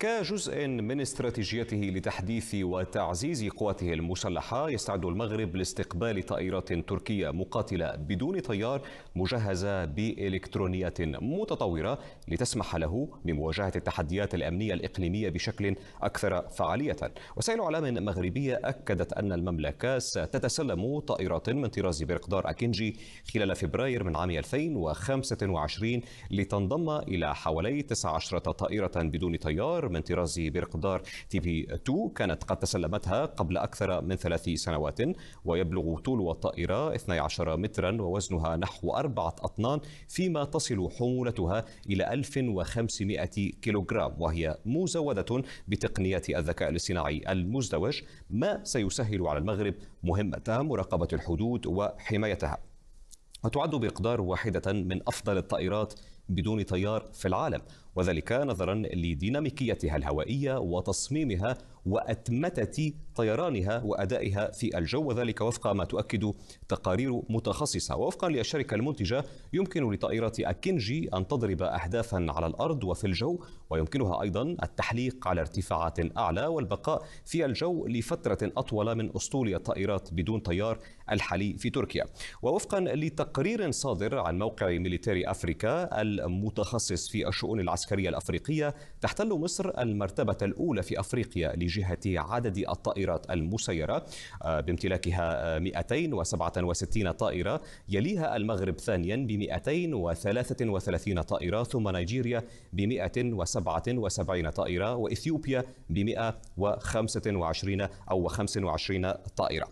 كجزء من استراتيجيته لتحديث وتعزيز قواته المسلحة، يستعد المغرب لاستقبال طائرات تركية مقاتلة بدون طيار مجهزة بإلكترونيات متطورة لتسمح له بمواجهة التحديات الأمنية الإقليمية بشكل أكثر فعالية. وسائل إعلام مغربية أكدت أن المملكة ستتسلم طائرات من طراز برقدار أكينجي خلال فبراير من عام 2025 لتنضم إلى حوالي 19 طائرة بدون طيار من طراز برقدار تي بي 2 كانت قد تسلمتها قبل أكثر من 3 سنوات. ويبلغ طول الطائرة 12 مترا ووزنها نحو 4 أطنان، فيما تصل حمولتها إلى 1500 كيلوغرام، وهي مزودة بتقنيات الذكاء الاصطناعي المزدوج، ما سيسهل على المغرب مهمة مراقبة الحدود وحمايتها. وتعد برقدار واحدة من أفضل الطائرات بدون طيار في العالم، وذلك نظرا لديناميكيتها الهوائية وتصميمها وأتمتة طيرانها وأدائها في الجو، وذلك وفق ما تؤكد تقارير متخصصة. ووفقا للشركة المنتجة، يمكن لطائرة أكينجي أن تضرب أهدافا على الأرض وفي الجو، ويمكنها أيضا التحليق على ارتفاعات أعلى والبقاء في الجو لفترة أطول من أسطول الطائرات بدون طيار الحالي في تركيا. ووفقا لتقرير صادر عن موقع ميليتاري أفريكا المتخصص في الشؤون العسكرية الأفريقية، تحتل مصر المرتبة الأولى في أفريقيا لجهة عدد الطائرات المسيرة بامتلاكها 267 طائرة، يليها المغرب ثانيا ب 233 طائرة، ثم نيجيريا ب 177 طائرة، وإثيوبيا ب 125 طائرة.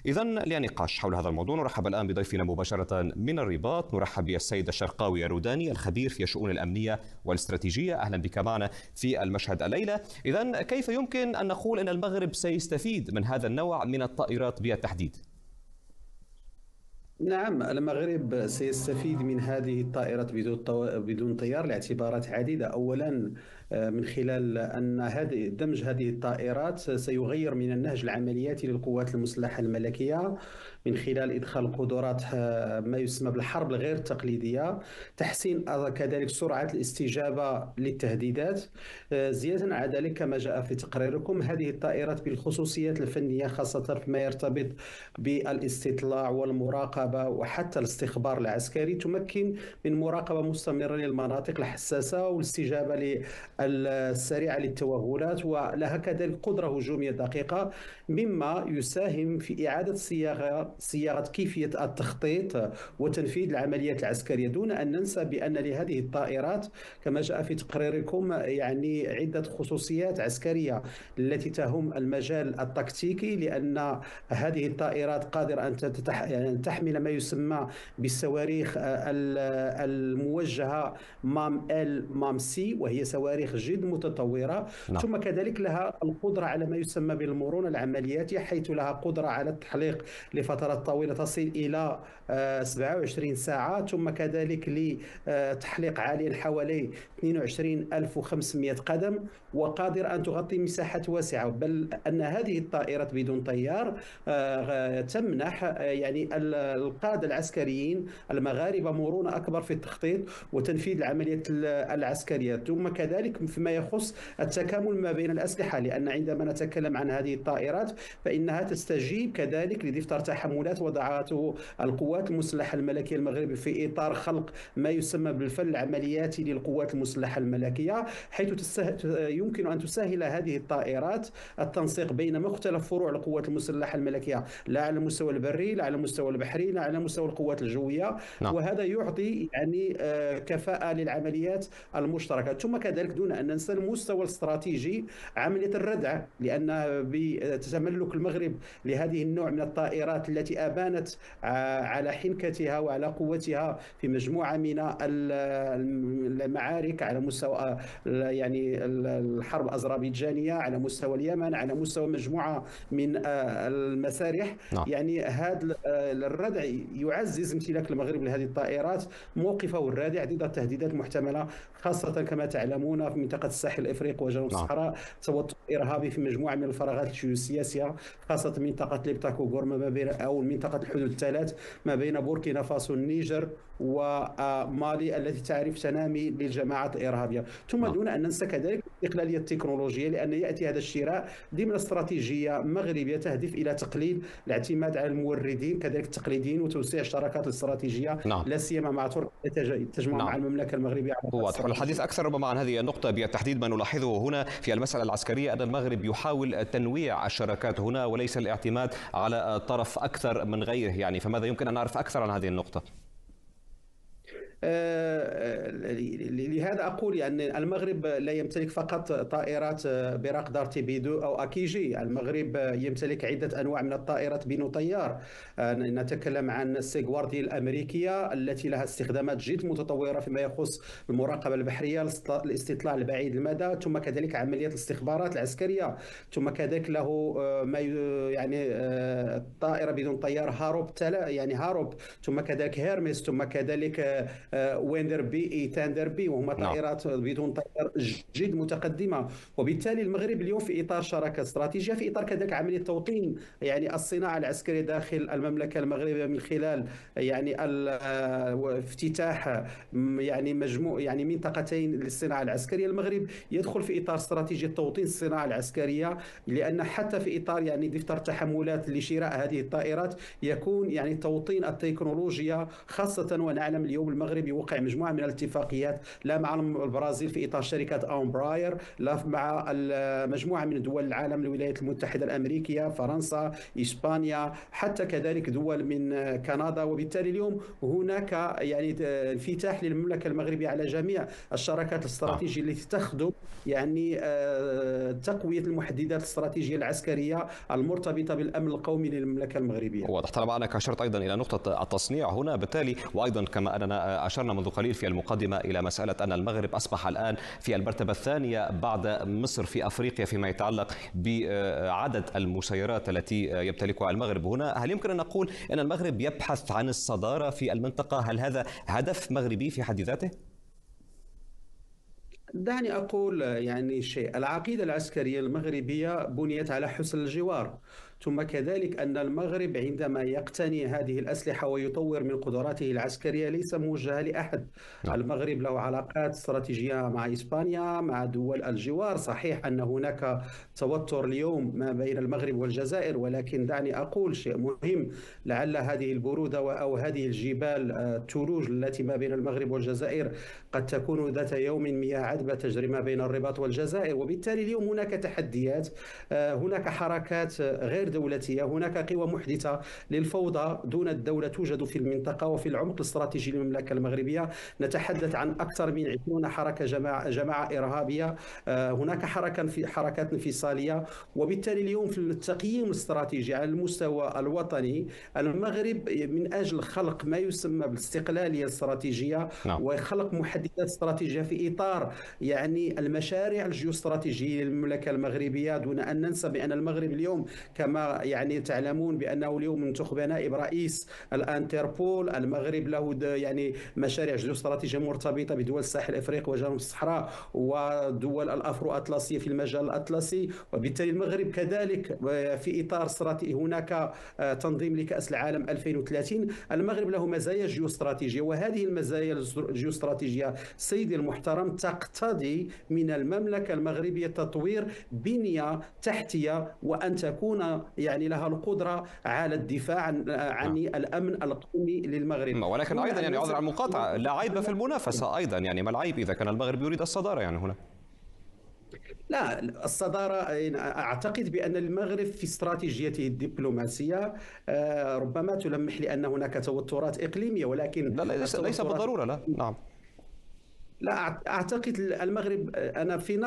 إذن لنقاش حول هذا الموضوع نرحب الآن بضيفنا مباشرة من الرباط. نرحب بالسيد الشرقاوي الروداني، الخبير في الشؤون الأمنية والاستراتيجية. أهلا بك معنا في المشهد الليلة. إذن كيف يمكن أن نقول أن المغرب سيستفيد من هذا النوع من الطائرات بالتحديد؟ نعم، المغرب سيستفيد من هذه الطائرات بدون طيار لاعتبارات عديدة. أولا، من خلال أن دمج هذه الطائرات سيغير من النهج العملياتي للقوات المسلحة الملكية، من خلال إدخال قدرات ما يسمى بالحرب الغير التقليدية، تحسين كذلك سرعة الاستجابة للتهديدات. زيادة على ذلك، كما جاء في تقريركم، هذه الطائرات بالخصوصيات الفنية، خاصة فيما يرتبط بالاستطلاع والمراقبة وحتى الاستخبار العسكري، تمكن من مراقبة مستمرة للمناطق الحساسة والاستجابة السريعة للتوغلات، ولها كذلك قدرة هجومية دقيقة، مما يساهم في إعادة صياغة كيفية التخطيط وتنفيذ العمليات العسكرية. دون أن ننسى بأن لهذه الطائرات كما جاء في تقريركم يعني عدة خصوصيات عسكرية التي تهم المجال التكتيكي، لأن هذه الطائرات قادرة أن تحمل ما يسمى بالصواريخ الموجهة مام سي، وهي صواريخ جد متطورة. نعم. ثم كذلك لها القدرة على ما يسمى بالمرونة العملياتية، حيث لها قدرة على التحليق لفترات طويلة تصل إلى 27 ساعة، ثم كذلك لتحليق عالي حوالي 22,500 قدم، وقادرة أن تغطي مساحات واسعة. بل أن هذه الطائرات بدون طيار تمنح يعني القادة العسكريين المغاربة مرونة أكبر في التخطيط وتنفيذ العمليات العسكرية. ثم كذلك فيما يخص التكامل ما بين الأسلحة، لأن عندما نتكلم عن هذه الطائرات فإنها تستجيب كذلك لدفتر تحملات وضعته القوات المسلحة الملكية المغربية في إطار خلق ما يسمى بالفن العملياتي للقوات المسلحة الملكية، حيث يمكن أن تسهل هذه الطائرات التنسيق بين مختلف فروع القوات المسلحة الملكية، لا على المستوى البري، لا على المستوى البحري، لا على مستوى القوات الجوية. نعم. وهذا يعطي يعني كفاءة للعمليات المشتركة. ثم كذلك دون أن ننسى المستوى الاستراتيجي، عملية الردع، لأن بتملك المغرب لهذه النوع من الطائرات التي أبانت على حنكتها وعلى قوتها في مجموعة من المعارك على مستوى يعني الحرب الأذربيجانية، على مستوى اليمن، على مستوى مجموعة من المسارح. نعم. يعني هذا الردع يعزز امتلاك المغرب لهذه الطائرات موقفه الرادع ضد التهديدات المحتملة، خاصة كما تعلمون في منطقة الساحل الإفريقي وجنوب نعم. الصحراء توتر إرهابي في مجموعة من الفراغات الجيوسياسية، خاصة منطقة ليبتاك وغورما، ما بين أو منطقة الحدود الثلاث ما بين بوركينا فاسو، النيجر ومالي التي تعرف تنامي للجماعات الإرهابية. ثم نعم. دون أن ننسى كذلك الاستقلالية التكنولوجية، لأن يأتي هذا الشراء ضمن استراتيجية مغربية تهدف إلى تقليل الاعتماد على الموردين كذلك التقليديين وتوسيع الشراكات الاستراتيجية، نعم. لا سيما مع تركيا تجمع مع نعم. المملكة المغربية علاقات واضح. والحديث استراتيجية. أكثر ربما عن هذه النقطة بالتحديد. ما نلاحظه هنا في المسألة العسكرية أن المغرب يحاول تنويع الشراكات هنا وليس الاعتماد على طرف أكثر من غيره، يعني فماذا يمكن أن نعرف أكثر عن هذه النقطة؟ لهذا أقول يعني المغرب لا يمتلك فقط طائرات براق تيبيدو أو أكيجي، المغرب يمتلك عدة أنواع من الطائرات بنو طيار. نتكلم عن السيغواردي الأمريكية التي لها استخدامات جد متطورة فيما يخص المراقبة البحرية، الاستطلاع البعيد المدى، ثم كذلك عمليات الاستخبارات العسكرية، ثم كذلك له ما يعني طائرة بدون طيار هاروب يعني هاروب، ثم كذلك هيرمس، ثم كذلك ويندربي تاندربي، وهما نعم. طائرات بدون طيار جد متقدمه. وبالتالي المغرب اليوم في اطار شراكه استراتيجيه، في اطار كذلك عمليه توطين يعني الصناعه العسكريه داخل المملكه المغربيه من خلال يعني افتتاح يعني مجموع يعني منطقتين للصناعه العسكريه. المغرب يدخل في اطار استراتيجيه توطين الصناعه العسكريه، لان حتى في اطار يعني دفتر تحملات لشراء هذه الطائرات يكون يعني توطين التكنولوجيا خاصه، ونعلم اليوم المغرب يوقع مجموعه من الاتفاقيات لا مع البرازيل في اطار شركه امبراير، لا مع مجموعه من دول العالم، الولايات المتحده الامريكيه، فرنسا، اسبانيا، حتى كذلك دول من كندا. وبالتالي اليوم هناك يعني انفتاح للمملكه المغربيه على جميع الشراكات الاستراتيجيه التي تخدم يعني تقويه المحددات الاستراتيجيه العسكريه المرتبطه بالامن القومي للمملكه المغربيه. واضح. طالما أنك أشرت أيضا إلى نقطة التصنيع هنا، بالتالي وأيضا كما أننا أشرنا منذ قليل في المقدمة إلى مسألة أن المغرب أصبح الآن في المرتبة الثانية بعد مصر في أفريقيا فيما يتعلق بعدد المسيرات التي يمتلكها المغرب هنا، هل يمكن أن نقول أن المغرب يبحث عن الصدارة في المنطقة؟ هل هذا هدف مغربي في حد ذاته؟ دعني أقول يعني شيء، العقيدة العسكرية المغربية بنيت على حسن الجوار، ثم كذلك أن المغرب عندما يقتني هذه الأسلحة ويطور من قدراته العسكرية ليس موجهة لأحد. نعم. المغرب له علاقات استراتيجية مع إسبانيا، مع دول الجوار. صحيح أن هناك توتر اليوم ما بين المغرب والجزائر، ولكن دعني أقول شيء مهم، لعل هذه البرودة أو هذه الجبال الثلوج التي ما بين المغرب والجزائر قد تكون ذات يوم مياه عذبة تجري ما بين الرباط والجزائر. وبالتالي اليوم هناك تحديات، هناك حركات غير دولتية، هناك قوى محدثة للفوضى دون الدولة توجد في المنطقة وفي العمق الاستراتيجي للمملكة المغربية. نتحدث عن أكثر من 20 حركة جماعة إرهابية، هناك حركات انفصالية. وبالتالي اليوم في التقييم الاستراتيجي على المستوى الوطني، المغرب من أجل خلق ما يسمى بالاستقلالية الاستراتيجية نعم. وخلق محددات استراتيجية في إطار يعني المشاريع الجيوستراتيجية للمملكة المغربية، دون أن ننسى بأن المغرب اليوم كما يعني تعلمون بأنه اليوم منتخب نائب رئيس الانتربول. المغرب له يعني مشاريع جيوستراتيجية مرتبطة بدول الساحل الافريقي وجنوب الصحراء ودول الافرو اطلسي في المجال الاطلسي. وبالتالي المغرب كذلك في اطار استراتيجي، هناك تنظيم لكأس العالم 2030. المغرب له مزايا جيوستراتيجية، وهذه المزايا الجيوستراتيجية سيدي المحترم تقتضي من المملكة المغربية تطوير بنية تحتية، وأن تكون يعني لها القدرة على الدفاع عن الأمن القومي للمغرب. ولكن أيضا يعني عذر عن المقاطعة، لا عيب في المنافسة أيضا، يعني ما العيب إذا كان المغرب يريد الصدارة يعني هنا؟ لا، الصدارة أعتقد بأن المغرب في استراتيجيته الدبلوماسية ربما تلمح لأن هناك توترات إقليمية، ولكن لا، ليس بالضرورة. لا. نعم. لا أعتقد المغرب، أنا في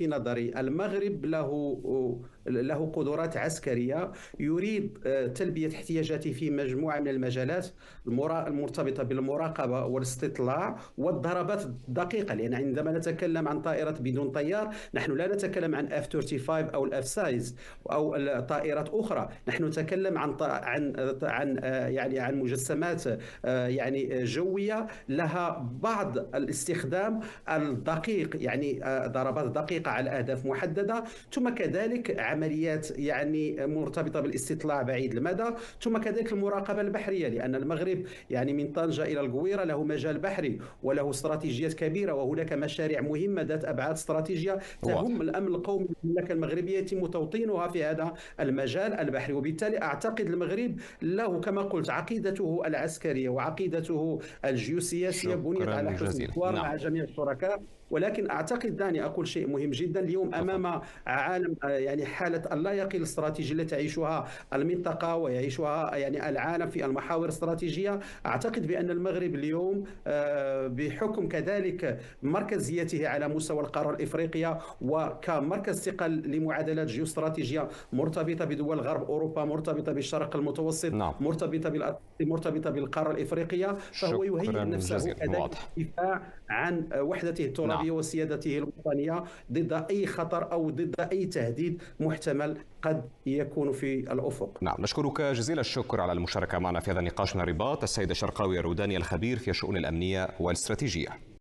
نظري المغرب له قدرات عسكرية، يريد تلبية احتياجاته في مجموعة من المجالات المرتبطة بالمراقبة والاستطلاع والضربات الدقيقة. لأن عندما نتكلم عن طائرة بدون طيار، نحن لا نتكلم عن F-35 أو الأف سايز أو طائرات أخرى، نحن نتكلم عن يعني عن مجسمات يعني جوية لها بعض الاستخدام الاستخدام الدقيق، يعني ضربات دقيقة على أهداف محددة، ثم كذلك عمليات يعني مرتبطة بالاستطلاع بعيد المدى، ثم كذلك المراقبة البحرية، لأن المغرب يعني من طنجة إلى القويرة له مجال بحري وله استراتيجيات كبيرة، وهناك مشاريع مهمة ذات أبعاد استراتيجية تهم واضح. الأمن القومي للمملكة المغربية يتم توطينها في هذا المجال البحري. وبالتالي أعتقد المغرب له كما قلت عقيدته العسكرية وعقيدته الجيوسياسية بنيت شكرا على حسن جزيلا. الحوار نعم. مع جميع الشركاء. ولكن اعتقد دعني اقول شيء مهم جدا، اليوم تفضل. امام عالم يعني حاله اللا يقين الاستراتيجي التي تعيشها المنطقه ويعيشها يعني العالم في المحاور الاستراتيجيه. اعتقد بان المغرب اليوم بحكم كذلك مركزيته على مستوى القاره الافريقيه وكمركز ثقل لمعادلات جيوستراتيجيه مرتبطه بدول غرب اوروبا، مرتبطه بالشرق المتوسط، نعم. مرتبطه بالقاره الافريقيه، فهو يهيئ شكرا نفسه جزيلا. كذلك واضح. للدفاع عن وحدته نعم. الترابيه وسيادته الوطنيه ضد اي خطر او ضد اي تهديد محتمل قد يكون في الافق. نعم، نشكرك جزيل الشكر على المشاركة معنا في هذا النقاش من الرباط، السيد الشرقاوي الروداني الخبير في الشؤون الأمنية والاستراتيجية.